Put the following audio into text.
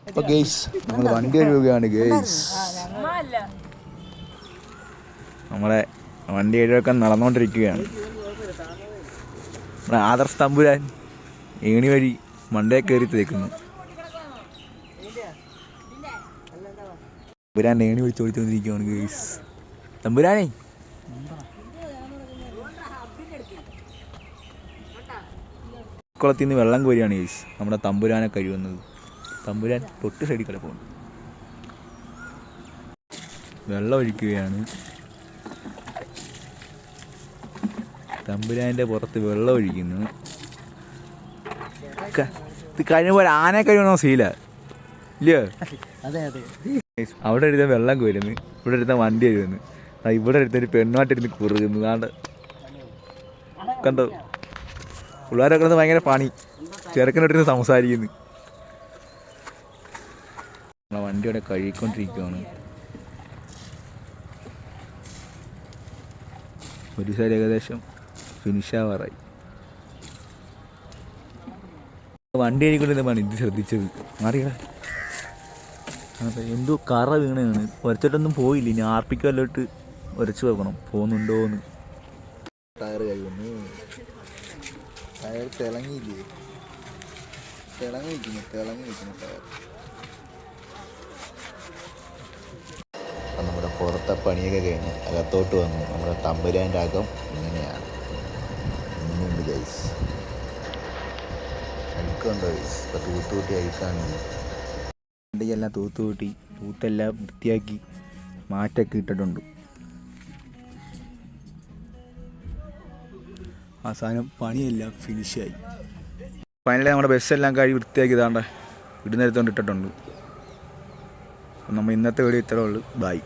അപ്പോൾ ഗെയ്സ് നമ്മൾ വണ്ടി കഴുകുകയാണ് ഗെയ്സ്. നമ്മളെ വണ്ടി കഴുകൊക്കെ നടന്നുകൊണ്ടിരിക്കുകയാണ്. നമ്മുടെ ആദർശ് തമ്പുരാൻ ഏണി വഴി മണ്ടേ കയറി തേക്കുന്നു. തമ്പുരാൻ ഏണി വിളിച്ച് ഓടിച്ചുകൊണ്ടിരിക്കുകയാണ് ഗെയ്സ്. തമ്പുരാനേ കുളത്തിൽ നിന്ന് വെള്ളം കോരിയാണ് ഗെയ്സ് നമ്മുടെ തമ്പുരാനെ കഴിയുന്നത്. തമ്പുരാൻ തൊട്ട് സൈഡിൽ കിടപ്പുണ്ട്. വെള്ളം ഒഴിക്കുകയാണ്. തമ്പുരാൻ്റെ പുറത്ത് വെള്ളം ഒഴിക്കുന്നു. ഇത് കഴിയുമ്പോൾ ആനയെ കഴിയണോ ശീല ഇല്ലയോ? അവിടെ എടുത്ത വെള്ളം കോരുന്നു, ഇവിടെ എടുത്ത വണ്ടി എഴുതുന്നു, ഇവിടെ എടുത്തൊരു പെണ്ണുമായിട്ടിരുന്ന് കുറുകുന്നു. നാണ്ട് കണ്ടോ? പിള്ളേരൊക്കെ ഇരുന്ന് ഭയങ്കര പണി. ചെറുക്കനോട്ടിരുന്ന് സംസാരിക്കുന്നു. നമ്മളെ വണ്ടിയോടെ കഴുകിക്കൊണ്ടിരിക്കുകയാണ്. ഒരു സൈഡ് ഏകദേശം ഫിനിഷാവാറായി. വണ്ടി കഴിക്കൊണ്ടിരുന്നതാണ് ഇത് ശ്രദ്ധിച്ചത്. മാറിയടാ, അതെ എന്തോ കറ വീണയാണ്. ഉരച്ചിട്ടൊന്നും പോയില്ല. ഇനി ആർപ്പിക്കല്ലോട്ട് ഉരച്ച് വെക്കണം പോകുന്നുണ്ടോ എന്ന്. ടയർ കഴിയുന്നു. ടയർ തിളങ്ങിയില്ലേ? തിളങ്ങി വയ്ക്കുന്നു ടയർ. അപ്പം നമ്മുടെ പുറത്തെ പണിയൊക്കെ കഴിഞ്ഞ് അകത്തോട്ട് വന്നു. നമ്മുടെ തമ്പുരാൻ്റെ അകം ഇങ്ങനെയാണ്. ഇങ്ങനെയുണ്ട് ഗൈസ്. അഴുക്കുണ്ടോ ഗൈസ്? ഇപ്പം തൂത്തുകൂട്ടി അഴുക്കാണ്. വണ്ടിയെല്ലാം തൂത്തുകൂട്ടി തൂത്തെല്ലാം വൃത്തിയാക്കി മാറ്റൊക്കെ ഇട്ടിട്ടുണ്ട്. അവസാനം പണിയെല്ലാം ഫിനിഷായി. ഫൈനലി നമ്മുടെ ബസ്സെല്ലാം കഴുകി വൃത്തിയാക്കി ഇതാണ്ട് ഇടുന്നേരത്തോണ്ട് ഇട്ടിട്ടുണ്ട്. അപ്പം നമ്മൾ ഇന്നത്തെ വീഡിയോ ഇത്രേ ഉള്ളൂ. ബൈ.